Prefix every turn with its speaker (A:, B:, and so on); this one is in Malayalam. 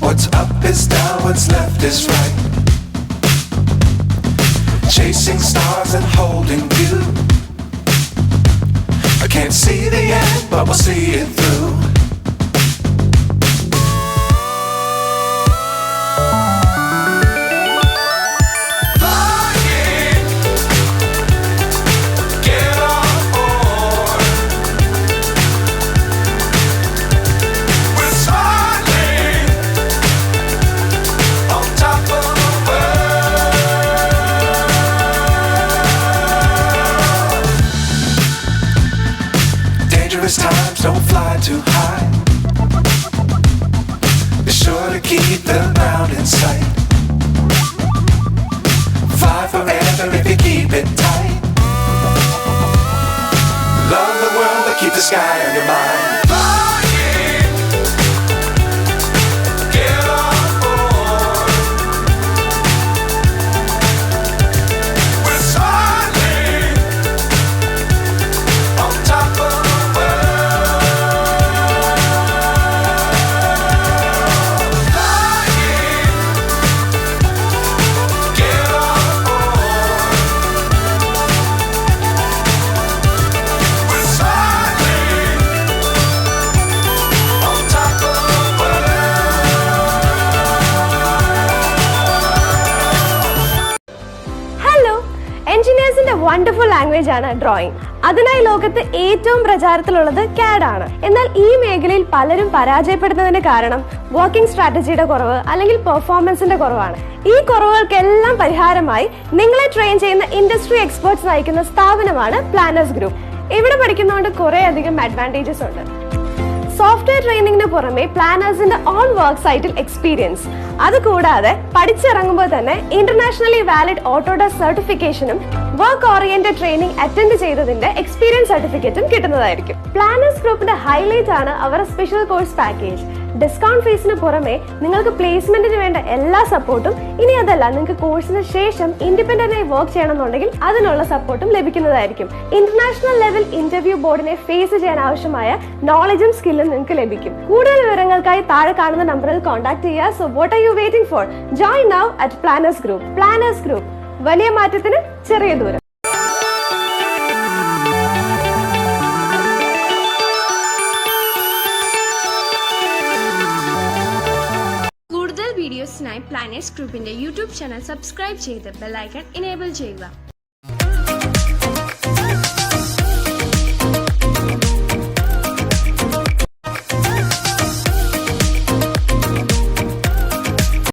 A: What's up is down, what's left is right. Chasing stars and holding you. I can't see the end, but we'll see it through. Times don't fly too high. Be sure to keep the ground in sight. Fly forever if you keep it tight. Love the world but keep the sky on your mind.
B: എഞ്ചിനീയേഴ്സിന്റെ വണ്ടർഫുൾ ലാംഗ്വേജ് ആണ് ഡ്രോയിങ്. അതിനായി ലോകത്ത് ഏറ്റവും പ്രചാരത്തിലുള്ളത് CAD ആണ്. എന്നാൽ ഈ മേഖലയിൽ പലരും പരാജയപ്പെടുന്നതിന് കാരണം വർക്കിംഗ് സ്ട്രാറ്റജിയുടെ കുറവ് അല്ലെങ്കിൽ പെർഫോമൻസിന്റെ കുറവാണ്. ഈ കുറവുകൾക്കെല്ലാം പരിഹാരമായി നിങ്ങളെ ട്രെയിൻ ചെയ്യുന്ന ഇൻഡസ്ട്രി എക്സ്പേർട്സ് നയിക്കുന്ന സ്ഥാപനമാണ് പ്ലാനേഴ്സ് ഗ്രൂപ്പ്. ഇവിടെ പഠിക്കുന്നതുകൊണ്ട് കുറെ അധികം അഡ്വാൻറ്റേജസ് ഉണ്ട്. സോഫ്റ്റ്വെയർ ട്രെയിനിങ്ങിന് പുറമെ പ്ലാനേഴ്സിന്റെ ഓൺ വർക്ക് സൈറ്റിൽ എക്സ്പീരിയൻസ്, അതുകൂടാതെ പഠിച്ചിറങ്ങുമ്പോൾ തന്നെ ഇന്റർനാഷണലി വാലിഡ് ഓട്ടോഡെസ്ക് സർട്ടിഫിക്കേഷനും വർക്ക് ഓറിയന്റഡ് ട്രെയിനിങ് അറ്റൻഡ് ചെയ്തതിന്റെ എക്സ്പീരിയൻസ് സർട്ടിഫിക്കറ്റും കിട്ടുന്നതായിരിക്കും. പ്ലാനേഴ്സ് ഗ്രൂപ്പിന്റെ ഹൈലൈറ്റ് ആണ് അവരുടെ സ്പെഷ്യൽ കോഴ്സ് പാക്കേജ്. ഡിസ്കൗണ്ട് ഫീസിന് പുറമെ നിങ്ങൾക്ക് പ്ലേസ്മെന്റിന് വേണ്ട എല്ലാ സപ്പോർട്ടും, ഇനി അതല്ല നിങ്ങൾക്ക് കോഴ്സിന് ശേഷം ഇൻഡിപെൻഡന്റ് ആയി വർക്ക് ചെയ്യണമെന്നുണ്ടെങ്കിൽ അതിനുള്ള സപ്പോർട്ടും ലഭിക്കുന്നതായിരിക്കും. ഇന്റർനാഷണൽ ലെവൽ ഇന്റർവ്യൂ ബോർഡിനെ ഫേസ് ചെയ്യാൻ ആവശ്യമായ നോളജും സ്കില്ലും നിങ്ങൾക്ക് ലഭിക്കും. കൂടുതൽ വിവരങ്ങൾക്കായി താഴെ കാണുന്ന നമ്പറിൽ കോൺടാക്ട് ചെയ്യുക. So what are you waiting for? Join now at planners group. Planners group, വലിയ മാറ്റത്തിന് ചെറിയ ദൂരം.
C: വീഡിയോസിനായി പ്ലാനേഴ്സ് ഗ്രൂപ്പിന്റെ യൂട്യൂബ് ചാനൽ സബ്സ്ക്രൈബ് ചെയ്ത് ബെൽ ഐക്കൺ എനേബിൾ ചെയ്യുക.